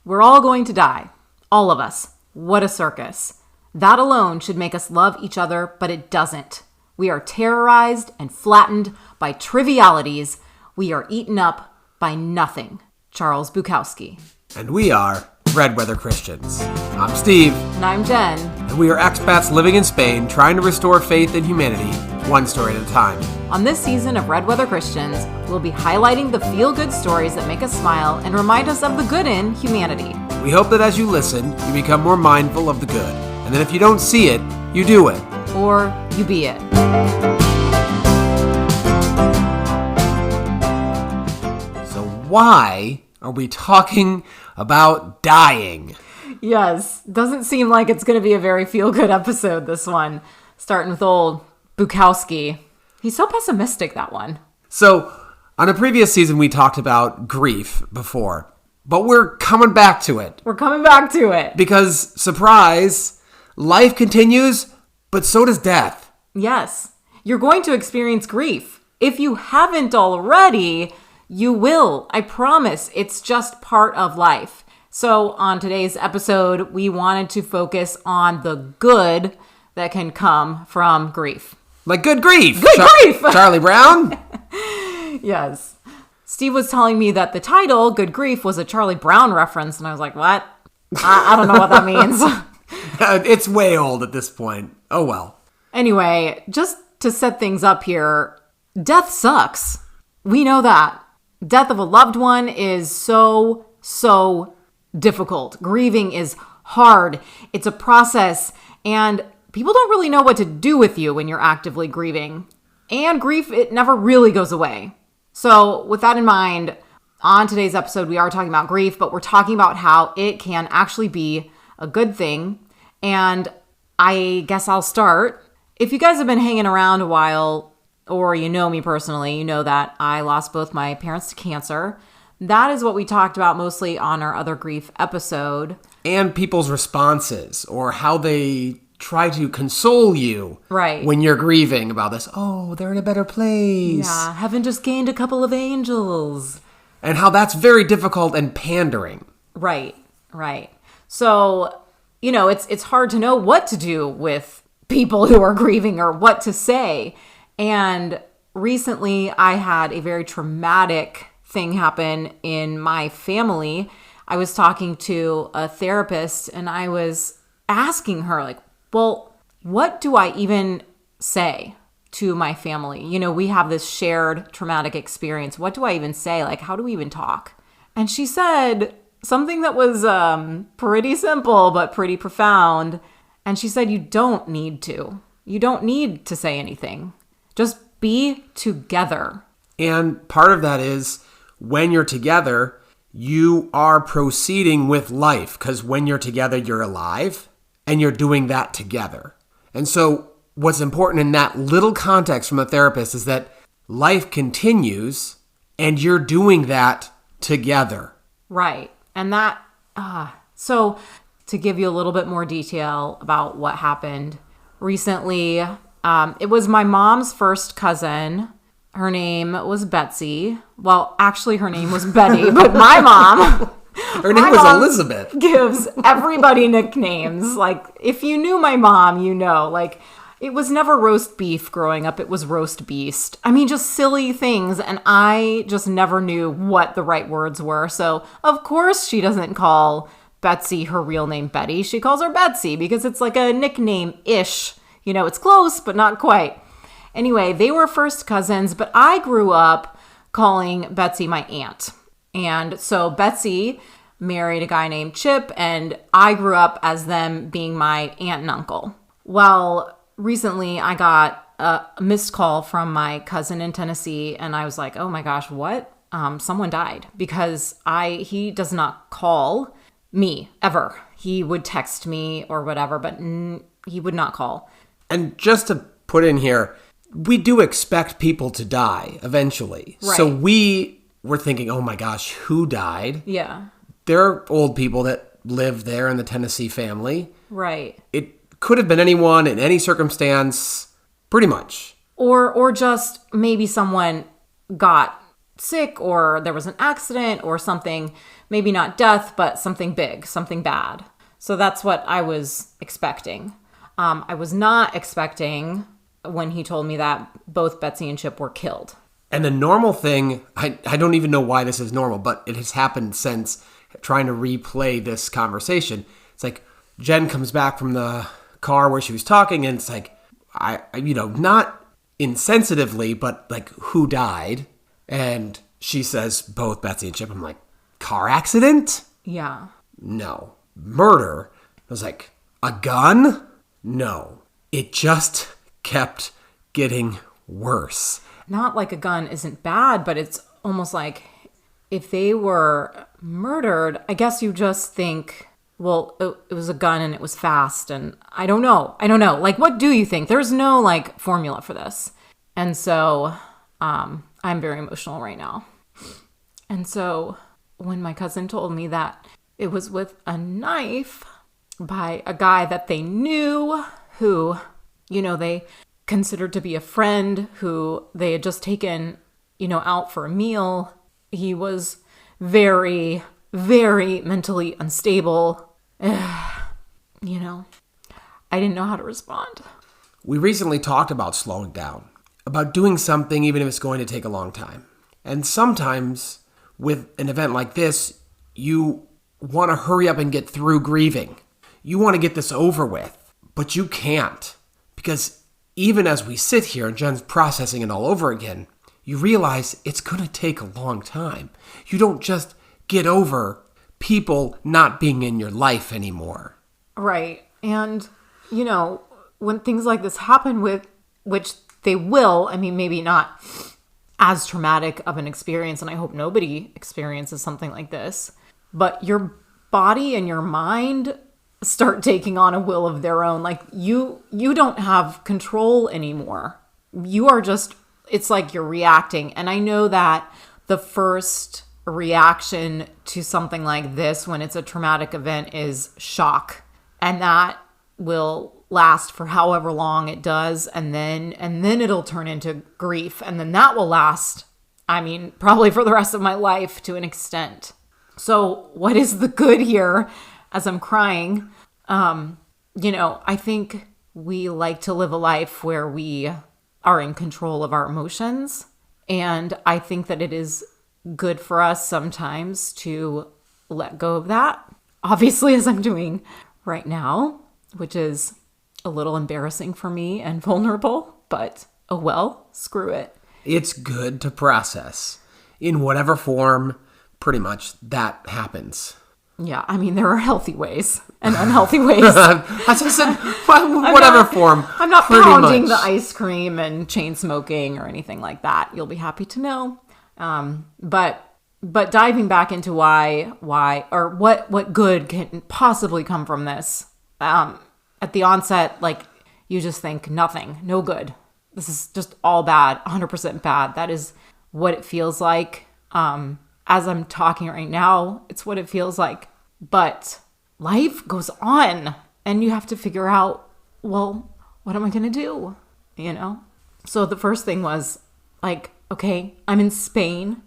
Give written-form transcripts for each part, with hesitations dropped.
We're all going to die. All of us. What a circus. That alone should make us love each other, but it doesn't. We are terrorized and flattened by trivialities. We are eaten up by nothing. Charles Bukowski. And we are Red Weather Christians. I'm Steve. And I'm Jen. And we are expats living in Spain, trying to restore faith in humanity, one story at a time. On this season of Red Weather Christians, we'll be highlighting the feel-good stories that make us smile and remind us of the good in humanity. We hope that as you listen, you become more mindful of the good. And then if you don't see it, you do it. Or you be it. So why are we talking about dying? Yes, doesn't seem like it's going to be a very feel-good episode, this one. Starting with old Bukowski. He's so pessimistic, that one. So, on a previous season, we talked about grief before. But we're coming back to it. We're coming back to it. Because, surprise, life continues, but so does death. Yes, you're going to experience grief. If you haven't already, you will. I promise. It's just part of life. So on today's episode, we wanted to focus on the good that can come from grief. Like good grief. Good grief! Charlie Brown? Yes. Steve was telling me that the title, Good Grief, was a Charlie Brown reference, and I was like, what? I don't know what that means. It's way old at this point. Oh well. Anyway, just to set things up here, death sucks. We know that. Death of a loved one is so difficult. Grieving is hard. It's a process, and people don't really know what to do with you when you're actively grieving. And grief, it never really goes away. So with that in mind, on today's episode, we are talking about grief, but we're talking about how it can actually be a good thing. And I guess I'll start. If you guys have been hanging around a while, or you know me personally, you know that I lost both my parents to cancer. That is what we talked about mostly on our other grief episode. And people's responses, or how they try to console you right when you're grieving about this. Oh, they're in a better place. Yeah, heaven just gained a couple of angels. And how that's very difficult and pandering. Right. So, it's hard to know what to do with people who are grieving or what to say. And recently I had a very traumatic thing happen in my family. I was talking to a therapist and I was asking her, like, well, what do I even say to my family? We have this shared traumatic experience. What do I even say? Like, how do we even talk? And she said something that was pretty simple, but pretty profound. And she said, you don't need to. You don't need to say anything. Just be together. And part of that is when you're together, you are proceeding with life. Because when you're together, you're alive. And you're doing that together. And so what's important in that little context from a therapist is that life continues and you're doing that together. Right. And that, so to give you a little bit more detail about what happened recently, it was my mom's first cousin. Her name was Betsy. Well, actually her name was Betty, but my mom... Her name was Elizabeth. Gives everybody nicknames. Like, if you knew my mom, like, it was never roast beef growing up. It was roast beast. I mean, just silly things. And I just never knew what the right words were. So, of course, she doesn't call Betsy her real name Betty. She calls her Betsy because it's like a nickname-ish. It's close, but not quite. Anyway, they were first cousins, but I grew up calling Betsy my aunt. And so Betsy married a guy named Chip, and I grew up as them being my aunt and uncle. Well, recently I got a missed call from my cousin in Tennessee, and I was like, oh my gosh, what? Someone died, because he does not call me ever. He would text me or whatever, but he would not call. And just to put in here, we do expect people to die eventually. Right. So we're thinking, oh my gosh, who died? Yeah. There are old people that live there in the Tennessee family. Right. It could have been anyone in any circumstance, pretty much. Or just maybe someone got sick or there was an accident or something, maybe not death, but something big, something bad. So that's what I was expecting. I was not expecting when he told me that both Betsy and Chip were killed. And the normal thing, I don't even know why this is normal, but it has happened since trying to replay this conversation. It's like Jen comes back from the car where she was talking, and it's like, not insensitively, but like, who died? And she says, both Betsy and Chip. I'm like, car accident? Yeah. No. Murder? I was like, a gun? No. It just kept getting worse. Not like a gun isn't bad, but it's almost like if they were murdered, I guess you just think, well, it was a gun and it was fast. And I don't know. Like, what do you think? There's no like formula for this. And so I'm very emotional right now. And so when my cousin told me that it was with a knife by a guy that they knew, who, they considered to be a friend, who they had just taken, out for a meal. He was very, very mentally unstable. I didn't know how to respond. We recently talked about slowing down, about doing something even if it's going to take a long time. And sometimes with an event like this, you want to hurry up and get through grieving. You want to get this over with, but you can't. Because even as we sit here and Jen's processing it all over again, you realize it's going to take a long time. You don't just get over people not being in your life anymore. Right. And, when things like this happen, which they will, maybe not as traumatic of an experience, and I hope nobody experiences something like this, but your body and your mind start taking on a will of their own. Like you don't have control anymore. You are just, it's like you're reacting. And I know that the first reaction to something like this, when it's a traumatic event, is shock. And that will last for however long it does. And then it'll turn into grief. And then that will last, probably for the rest of my life to an extent. So what is the good here as I'm crying? I think we like to live a life where we are in control of our emotions. And I think that it is good for us sometimes to let go of that. Obviously, as I'm doing right now, which is a little embarrassing for me and vulnerable, but oh well, screw it. It's good to process in whatever form, pretty much, that happens. Yeah, there are healthy ways and unhealthy ways. As I said, whatever form. I'm not pounding the ice cream and chain smoking or anything like that. You'll be happy to know. But diving back into why, or what good can possibly come from this? At the onset, like, you just think nothing, no good. This is just all bad, 100% bad. That is what it feels like. As I'm talking right now, it's what it feels like. But life goes on, and you have to figure out, well, what am I going to do? So the first thing was like, okay, I'm in Spain.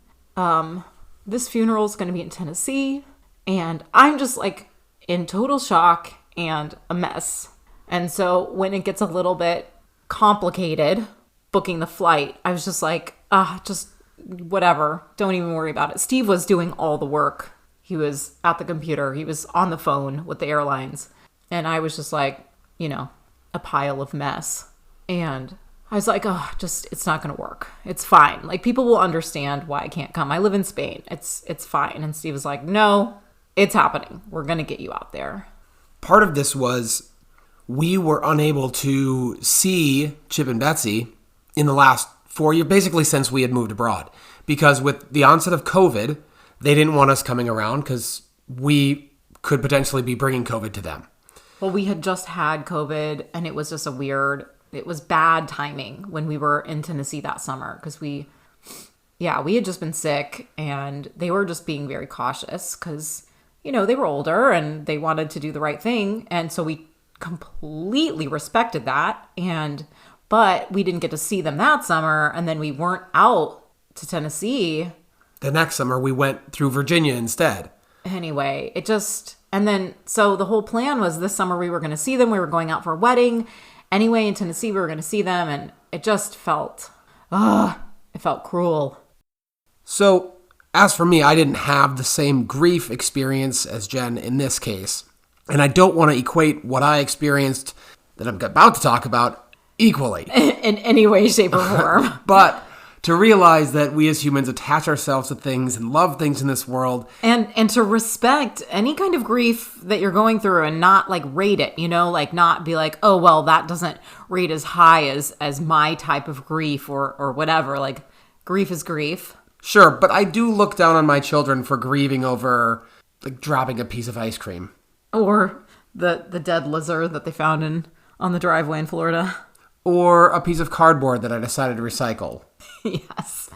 This funeral is going to be in Tennessee, and I'm just like in total shock and a mess. And so when it gets a little bit complicated booking the flight, I was just like, just whatever. Don't even worry about it. Steve was doing all the work. He was at the computer. He was on the phone with the airlines. And I was just like, a pile of mess. And I was like, it's not going to work. It's fine. Like, people will understand why I can't come. I live in Spain. It's fine. And Steve was like, no, it's happening. We're going to get you out there. Part of this was we were unable to see Chip and Betsy in the last 4 years, basically since we had moved abroad. Because with the onset of COVID, they didn't want us coming around because we could potentially be bringing COVID to them. Well, we had just had COVID, and it was just it was bad timing when we were in Tennessee that summer because we had just been sick, and they were just being very cautious because, they were older and they wanted to do the right thing. And so we completely respected that. But we didn't get to see them that summer. And then we weren't out to Tennessee the next summer we went through Virginia instead. Anyway, so the whole plan was this summer we were going to see them. We were going out for a wedding. Anyway, in Tennessee, we were going to see them. And it just felt cruel. So, as for me, I didn't have the same grief experience as Jen in this case. And I don't want to equate what I experienced that I'm about to talk about equally. In any way, shape, or form. But to realize that we as humans attach ourselves to things and love things in this world. And to respect any kind of grief that you're going through and not like rate it, like not be like, oh, well, that doesn't rate as high as my type of grief or whatever. Like grief is grief. Sure, but I do look down on my children for grieving over like dropping a piece of ice cream. Or the dead lizard that they found on the driveway in Florida. Or a piece of cardboard that I decided to recycle. Yes.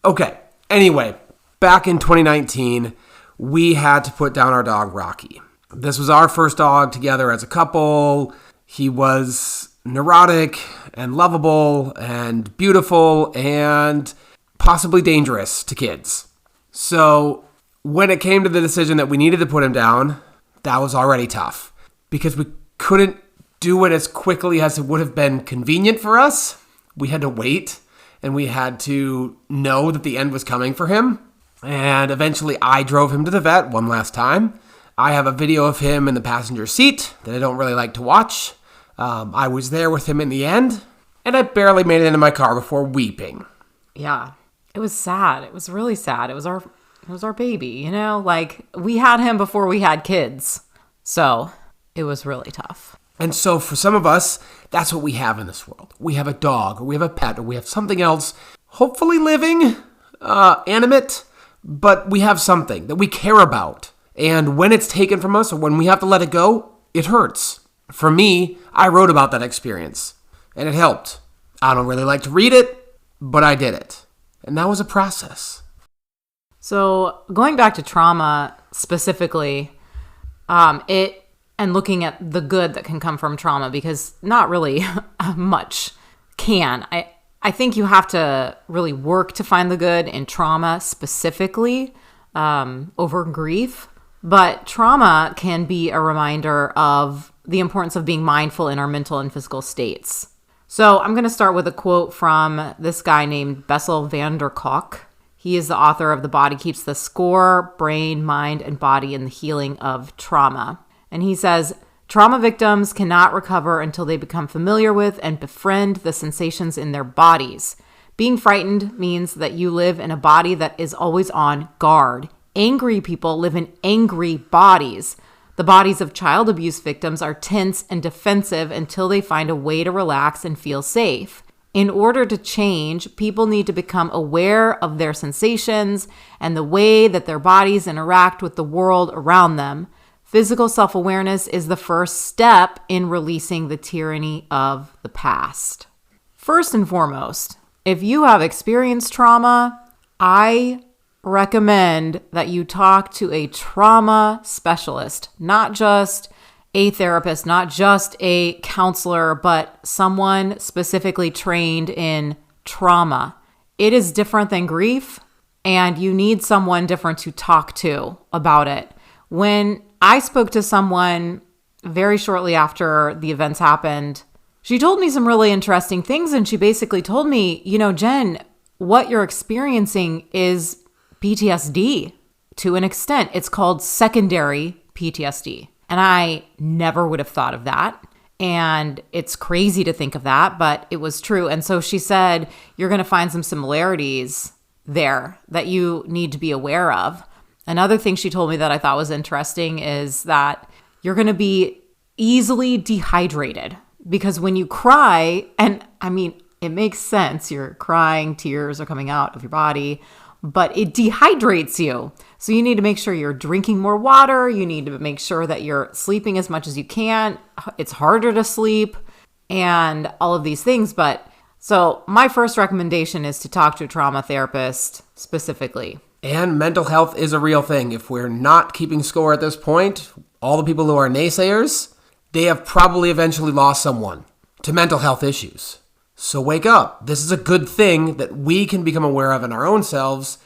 Okay. Anyway, back in 2019, we had to put down our dog, Rocky. This was our first dog together as a couple. He was neurotic and lovable and beautiful and possibly dangerous to kids. So when it came to the decision that we needed to put him down, that was already tough because we couldn't do it as quickly as it would have been convenient for us. We had to wait, and we had to know that the end was coming for him. And eventually I drove him to the vet one last time. I have a video of him in the passenger seat that I don't really like to watch. I was there with him in the end, and I barely made it into my car before weeping. Yeah, it was sad. It was really sad. It was our baby, like we had him before we had kids. So it was really tough. And so for some of us, that's what we have in this world. We have a dog, or we have a pet, or we have something else, hopefully living, animate, but we have something that we care about. And when it's taken from us, or when we have to let it go, it hurts. For me, I wrote about that experience, and it helped. I don't really like to read it, but I did it. And that was a process. So going back to trauma specifically, and looking at the good that can come from trauma, because not really much can. I think you have to really work to find the good in trauma specifically over grief. But trauma can be a reminder of the importance of being mindful in our mental and physical states. So I'm going to start with a quote from this guy named Bessel van der Kolk. He is the author of The Body Keeps the Score, Brain, Mind, and Body in the Healing of Trauma. And he says, trauma victims cannot recover until they become familiar with and befriend the sensations in their bodies. Being frightened means that you live in a body that is always on guard. Angry people live in angry bodies. The bodies of child abuse victims are tense and defensive until they find a way to relax and feel safe. In order to change, people need to become aware of their sensations and the way that their bodies interact with the world around them. Physical self-awareness is the first step in releasing the tyranny of the past. First and foremost, if you have experienced trauma, I recommend that you talk to a trauma specialist, not just a therapist, not just a counselor, but someone specifically trained in trauma. It is different than grief, and you need someone different to talk to about it. When I spoke to someone very shortly after the events happened, she told me some really interesting things, and she basically told me, Jen, what you're experiencing is PTSD to an extent. It's called secondary PTSD. And I never would have thought of that. And it's crazy to think of that, but it was true. And so she said, you're going to find some similarities there that you need to be aware of. Another thing she told me that I thought was interesting is that you're going to be easily dehydrated because when you cry, and I mean, it makes sense. You're crying, tears are coming out of your body, but it dehydrates you. So you need to make sure you're drinking more water. You need to make sure that you're sleeping as much as you can. It's harder to sleep and all of these things. But so my first recommendation is to talk to a trauma therapist specifically. And mental health is a real thing. If we're not keeping score at this point, all the people who are naysayers, they have probably eventually lost someone to mental health issues. So wake up. This is a good thing that we can become aware of in our own selves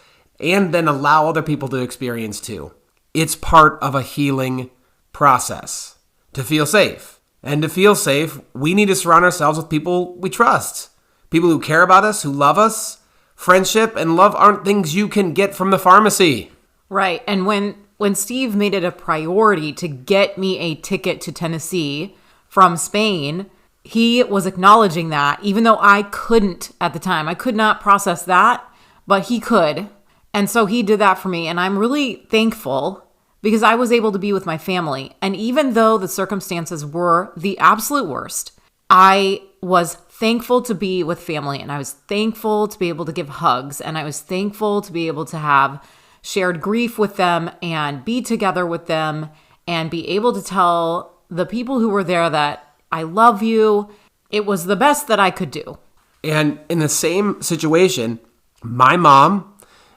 and then allow other people to experience too. It's part of a healing process to feel safe. And to feel safe, we need to surround ourselves with people we trust, people who care about us, who love us. Friendship and love aren't things you can get from the pharmacy. Right. And when Steve made it a priority to get me a ticket to Tennessee from Spain, he was acknowledging that, even though I couldn't at the time. I could not process that, but he could. And so he did that for me. And I'm really thankful because I was able to be with my family. And even though the circumstances were the absolute worst, I was thankful to be with family. And I was thankful to be able to give hugs. And I was thankful to be able to have shared grief with them and be together with them and be able to tell the people who were there that I love you. It was the best that I could do. And in the same situation, my mom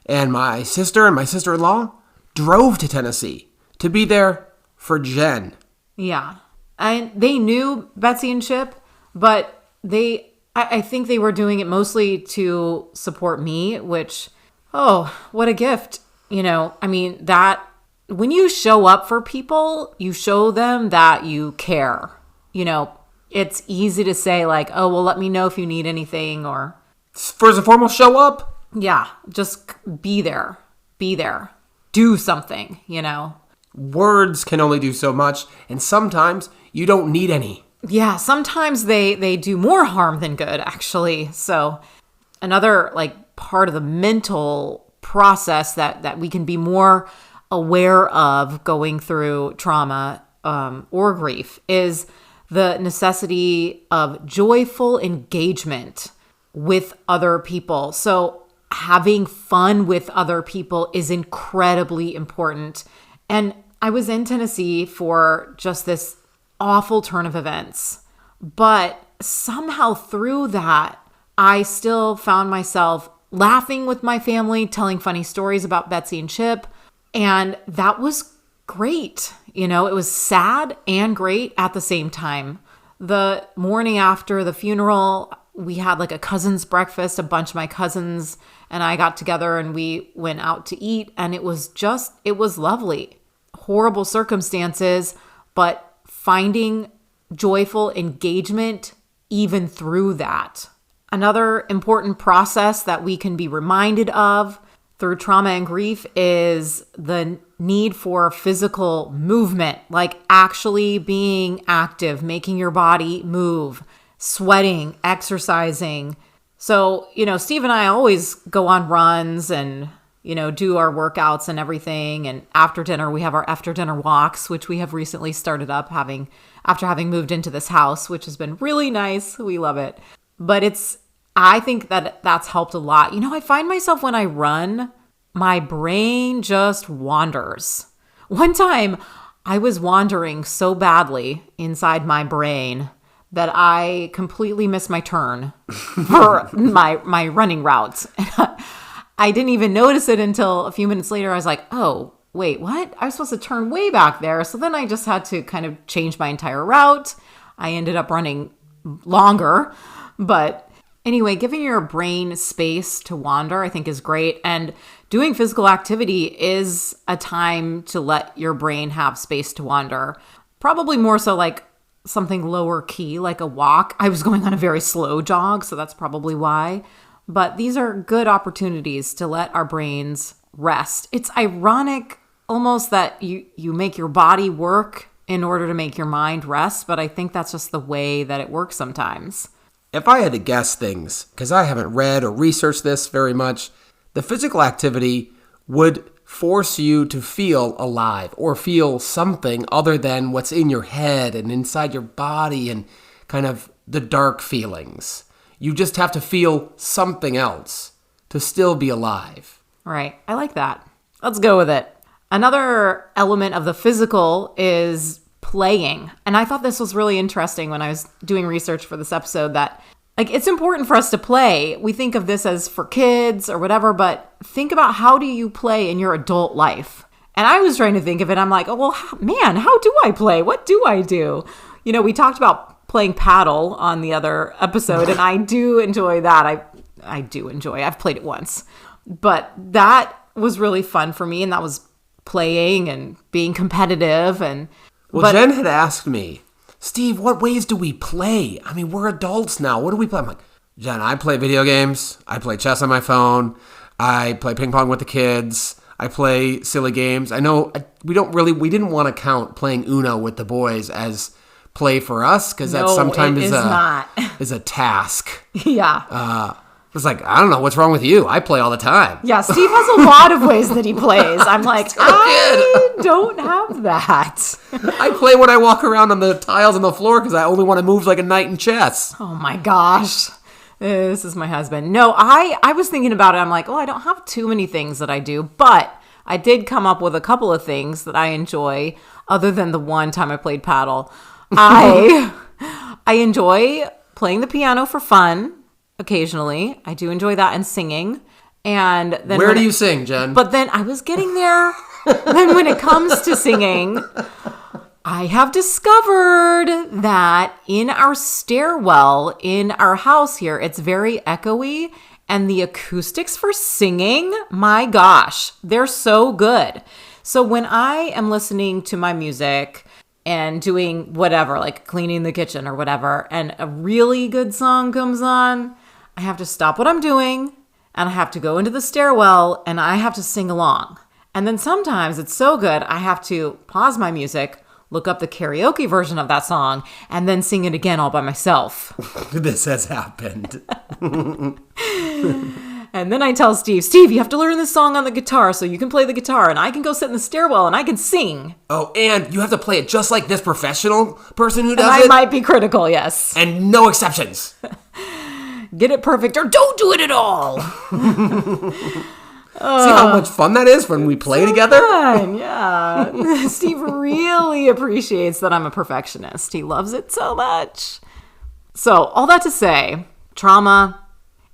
and my sister and my sister-in-law drove to Tennessee to be there for Jen. Yeah. And they knew Betsy and Chip, but I think they were doing it mostly to support me, which, oh, what a gift. I mean, that when you show up for people, you show them that you care. It's easy to say like, oh, well, let me know if you need anything or. First and foremost, show up. Yeah. Just be there. Do something, Words can only do so much. And sometimes you don't need any. Yeah. Sometimes they do more harm than good, actually. So another part of the mental process that we can be more aware of going through trauma or grief is the necessity of joyful engagement with other people. So having fun with other people is incredibly important. And I was in Tennessee for just this awful turn of events. But somehow through that, I still found myself laughing with my family, telling funny stories about Betsy and Chip. And that was great. It was sad and great at the same time. The morning after the funeral, we had a cousin's breakfast. A bunch of my cousins and I got together and we went out to eat. And it was lovely. Horrible circumstances, but finding joyful engagement even through that. Another important process that we can be reminded of through trauma and grief is the need for physical movement, like actually being active, making your body move, sweating, exercising. So, Steve and I always go on runs and, do our workouts and everything. And after dinner, we have our after dinner walks, which we have recently started up after having moved into this house, which has been really nice. We love it. But I think that's helped a lot. I find myself when I run, my brain just wanders. One time I was wandering so badly inside my brain that I completely missed my turn for my running routes. I didn't even notice it until a few minutes later. I was like, oh, wait, what? I was supposed to turn way back there. So then I just had to kind of change my entire route. I ended up running longer, but anyway, giving your brain space to wander, I think, is great. And doing physical activity is a time to let your brain have space to wander. Probably more so something lower key, like a walk. I was going on a very slow jog, so that's probably why. But these are good opportunities to let our brains rest. It's ironic almost that you make your body work in order to make your mind rest, but I think that's just the way that it works sometimes. If I had to guess things, because I haven't read or researched this very much, the physical activity would force you to feel alive or feel something other than what's in your head and inside your body and kind of the dark feelings. You just have to feel something else to still be alive. Right. I like that. Let's go with it. Another element of the physical is playing. And I thought this was really interesting when I was doing research for this episode that it's important for us to play. We think of this as for kids or whatever, but think about how do you play in your adult life? And I was trying to think of it. I'm like, oh, well, man, how do I play? What do I do? We talked about playing paddle on the other episode, and I do enjoy that. I do enjoy. I've played it once. But that was really fun for me, and that was playing and being competitive. Well, Jen had asked me, Steve, what ways do we play? I mean, we're adults now. What do we play? I'm like, Jen, I play video games. I play chess on my phone. I play ping pong with the kids. I play silly games. I know we didn't want to count playing Uno with the boys as play for us, because that sometimes is a task. Yeah. It's like, I don't know, what's wrong with you? I play all the time. Yeah, Steve has a lot of ways that he plays. I'm like, I don't have that. I play when I walk around on the tiles on the floor because I only want to move like a knight in chess. Oh my gosh. This is my husband. No, I was thinking about it. I'm like, I don't have too many things that I do, but I did come up with a couple of things that I enjoy other than the one time I played paddle. I enjoy playing the piano for fun. Occasionally, I do enjoy that, and singing. And then where do you sing, Jen? But then I was getting there. Then when it comes to singing, I have discovered that in our stairwell in our house here, it's very echoey, and the acoustics for singing, my gosh, they're so good. So when I am listening to my music and doing whatever, like cleaning the kitchen or whatever, and a really good song comes on, I have to stop what I'm doing, and I have to go into the stairwell, and I have to sing along. And then sometimes it's so good, I have to pause my music, look up the karaoke version of that song, and then sing it again all by myself. This has happened. And then I tell Steve, you have to learn this song on the guitar so you can play the guitar, and I can go sit in the stairwell and I can sing. Oh, and you have to play it just like this professional person who does it. I might be critical, yes. And no exceptions. Get it perfect or don't do it at all. See how much fun that is when we play together? Fun, yeah. Steve really appreciates that I'm a perfectionist. He loves it so much. So, all that to say, trauma,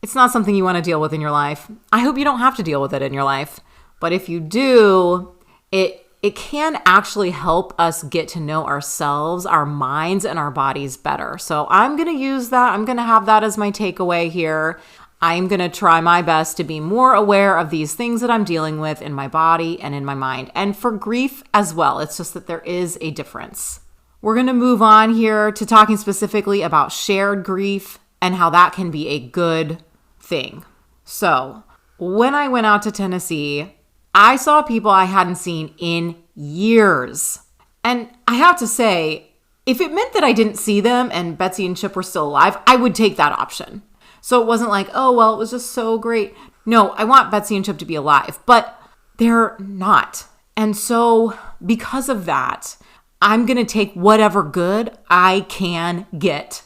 it's not something you want to deal with in your life. I hope you don't have to deal with it in your life. But if you do, it can actually help us get to know ourselves, our minds, and our bodies better. So I'm going to use that. I'm going to have that as my takeaway here. I'm going to try my best to be more aware of these things that I'm dealing with in my body and in my mind. And for grief as well. It's just that there is a difference. We're going to move on here to talking specifically about shared grief and how that can be a good thing. So when I went out to Tennessee, I saw people I hadn't seen in years. And I have to say, if it meant that I didn't see them and Betsy and Chip were still alive, I would take that option. So it wasn't like, oh, well, it was just so great. No, I want Betsy and Chip to be alive, but they're not. And so because of that, I'm going to take whatever good I can get.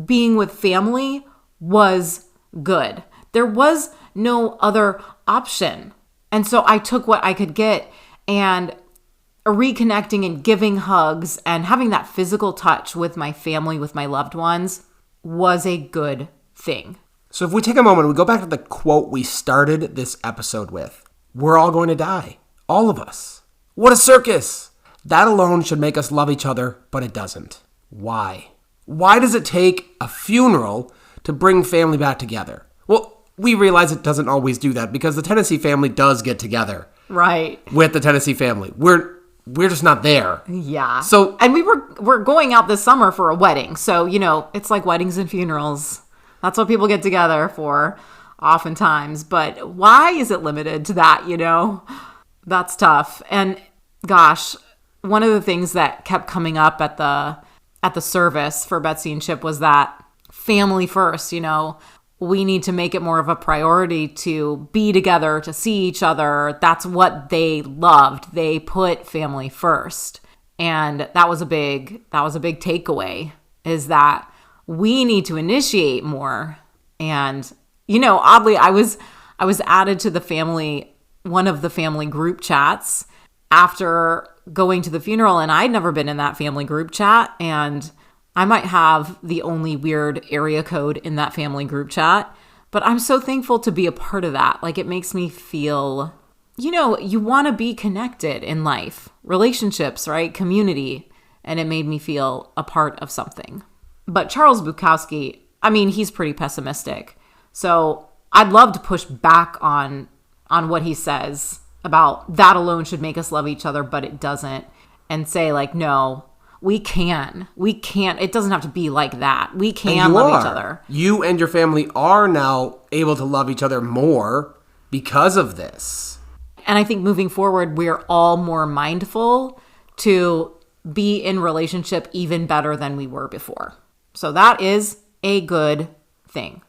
Being with family was good. There was no other option. And so I took what I could get, and reconnecting and giving hugs and having that physical touch with my family, with my loved ones, was a good thing. So if we take a moment, we go back to the quote we started this episode with. We're all going to die. All of us. What a circus. That alone should make us love each other, but it doesn't. Why? Why does it take a funeral to bring family back together? Well, we realize it doesn't always do that because the Tennessee family does get together. Right. With the Tennessee family. We're just not there. Yeah. So, and we're going out this summer for a wedding. So, it's like weddings and funerals. That's what people get together for oftentimes. But why is it limited to that, That's tough. And gosh, one of the things that kept coming up at the service for Betsy and Chip was that family first, we need to make it more of a priority to be together, to see each other. That's what they loved. They put family first. And that was a big takeaway, is that we need to initiate more. And, oddly, I was added to one of the family group chats after going to the funeral, and I'd never been in that family group chat, and I might have the only weird area code in that family group chat, but I'm so thankful to be a part of that. Like, it makes me feel, you want to be connected in life, relationships, right? Community. And it made me feel a part of something. But Charles Bukowski, he's pretty pessimistic. So I'd love to push back on on what he says about that alone should make us love each other, but it doesn't. And say like, no, we can. It doesn't have to be like that. We can love each other. You and your family are now able to love each other more because of this. And I think moving forward, we're all more mindful to be in relationship even better than we were before. So that is a good thing.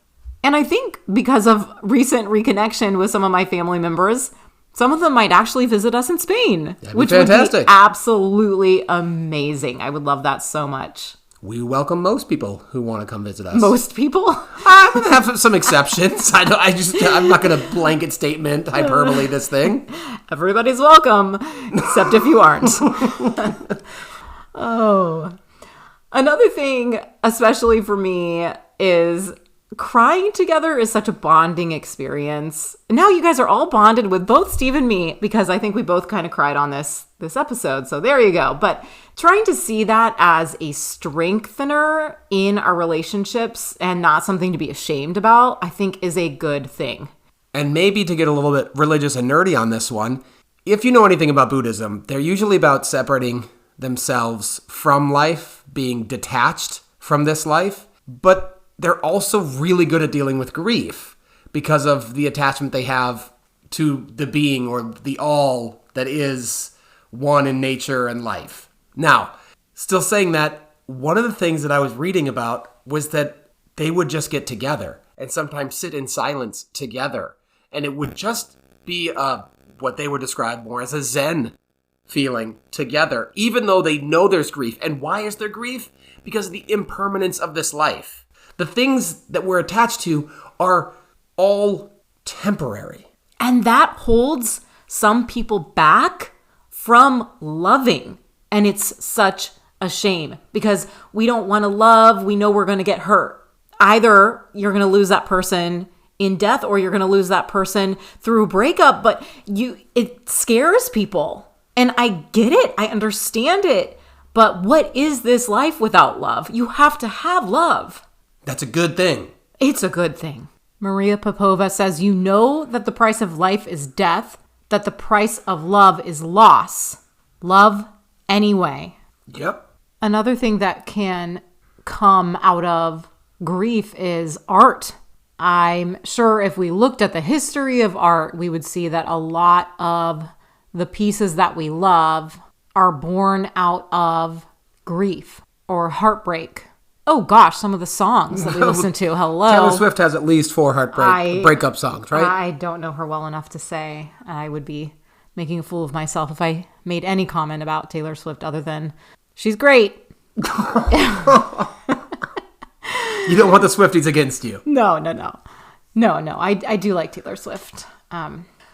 And I think because of recent reconnection with some of my family members, some of them might actually visit us in Spain, which would be absolutely amazing. I would love that so much. We welcome most people who want to come visit us. Most people? I'm going to have some exceptions. I'm not going to blanket statement hyperbole this thing. Everybody's welcome, except if you aren't. Oh. Another thing, especially for me, is crying together is such a bonding experience. Now you guys are all bonded with both Steve and me because I think we both kind of cried on this episode. So there you go. But trying to see that as a strengthener in our relationships and not something to be ashamed about, I think is a good thing. And maybe to get a little bit religious and nerdy on this one, if you know anything about Buddhism, they're usually about separating themselves from life, being detached from this life, but they're also really good at dealing with grief because of the attachment they have to the being or the all that is one in nature and life. Now, still saying that, one of the things that I was reading about was that they would just get together and sometimes sit in silence together. And it would just be what they would describe more as a Zen feeling together, even though they know there's grief. And why is there grief? Because of the impermanence of this life. The things that we're attached to are all temporary. And that holds some people back from loving. And it's such a shame because we don't want to love. We know we're going to get hurt. Either you're going to lose that person in death or you're going to lose that person through breakup. But it scares people. And I get it. I understand it. But what is this life without love? You have to have love. That's a good thing. It's a good thing. Maria Popova says, you know that the price of life is death, that the price of love is loss. Love anyway. Yep. Another thing that can come out of grief is art. I'm sure if we looked at the history of art, we would see that a lot of the pieces that we love are born out of grief or heartbreak. Oh gosh, some of the songs that we listen to. Hello. Taylor Swift has at least 4 breakup songs, right? I don't know her well enough to say. I would be making a fool of myself if I made any comment about Taylor Swift other than she's great. You don't want the Swifties against you. No. I do like Taylor Swift.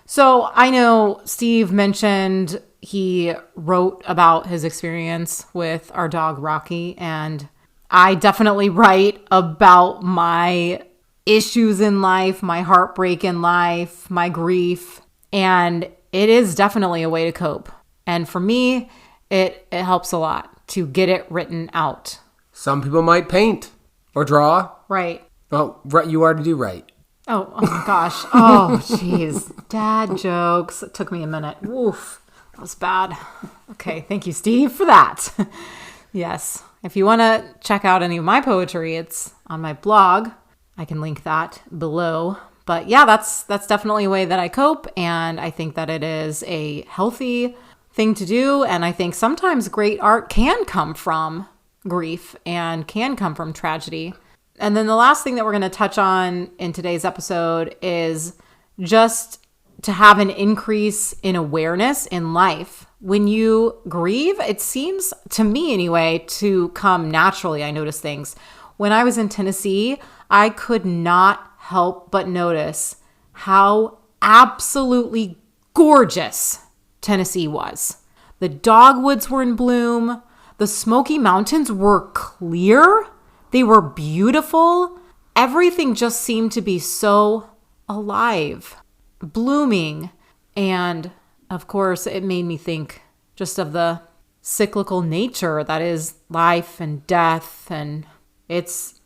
So I know Steve mentioned he wrote about his experience with our dog Rocky, and I definitely write about my issues in life, my heartbreak in life, my grief, and it is definitely a way to cope. And for me, it helps a lot to get it written out. Some people might paint or draw. Right. Oh, you already do write. Oh my gosh. Oh, jeez. Dad jokes. It took me a minute. Oof. That was bad. Okay. Thank you, Steve, for that. Yes. If you want to check out any of my poetry, it's on my blog. I can link that below. But yeah, that's definitely a way that I cope. And I think that it is a healthy thing to do. And I think sometimes great art can come from grief and can come from tragedy. And then the last thing that we're going to touch on in today's episode is just to have an increase in awareness in life. When you grieve, it seems to me anyway to come naturally. I notice things. When I was in Tennessee, I could not help but notice how absolutely gorgeous Tennessee was. The dogwoods were in bloom. The Smoky Mountains were clear. They were beautiful. Everything just seemed to be so alive, blooming. And of course, it made me think just of the cyclical nature that is life and death. And it's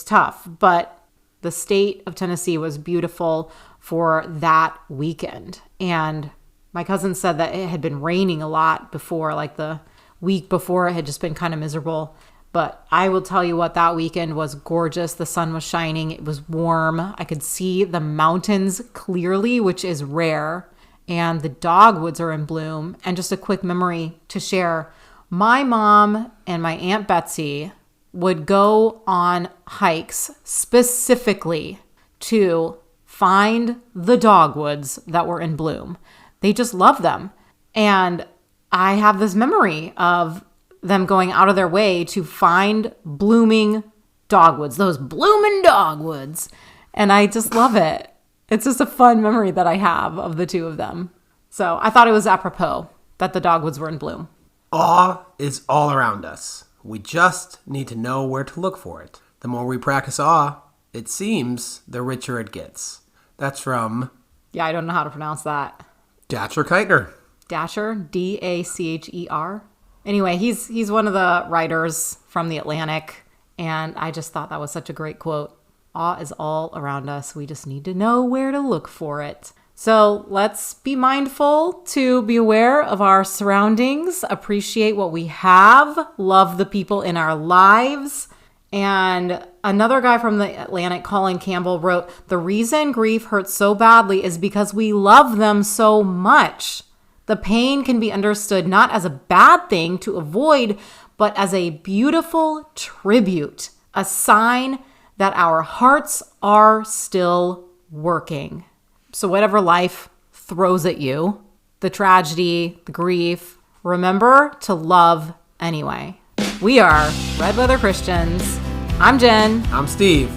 tough. But the state of Tennessee was beautiful for that weekend. And my cousin said that it had been raining a lot before, like the week before it had just been kind of miserable. But I will tell you what, that weekend was gorgeous. The sun was shining. It was warm. I could see the mountains clearly, which is rare. And the dogwoods are in bloom. And just a quick memory to share. My mom and my Aunt Betsy would go on hikes specifically to find the dogwoods that were in bloom. They just love them. And I have this memory of them going out of their way to find blooming dogwoods, those blooming dogwoods. And I just love it. It's just a fun memory that I have of the two of them. So I thought it was apropos that the dogwoods were in bloom. Awe is all around us. We just need to know where to look for it. The more we practice awe, it seems the richer it gets. That's from... Yeah, I don't know how to pronounce that. Dasher Keitner. Dasher, D-A-C-H-E-R. Anyway, he's one of the writers from The Atlantic, and I just thought that was such a great quote. Awe is all around us. We just need to know where to look for it. So let's be mindful to be aware of our surroundings, appreciate what we have, love the people in our lives. And another guy from The Atlantic, Colin Campbell, wrote, "The reason grief hurts so badly is because we love them so much. The pain can be understood not as a bad thing to avoid, but as a beautiful tribute, a sign that our hearts are still working." So whatever life throws at you, the tragedy, the grief, remember to love anyway. We are Red Leather Christians. I'm Jen. I'm Steve.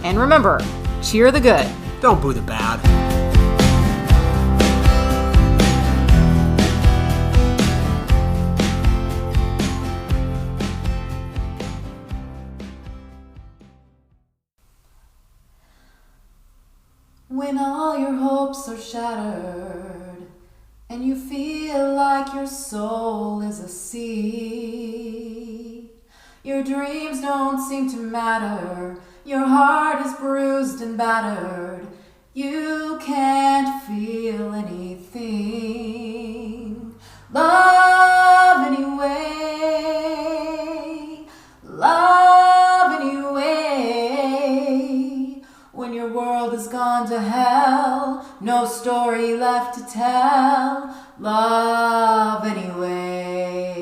And remember, cheer the good. Don't boo the bad. When all your hopes are shattered and you feel like your soul is a sea, your dreams don't seem to matter, your heart is bruised and battered, you can't feel anything. Love anyway, love anyway. When your world has gone to hell, no story left to tell. Love anyway.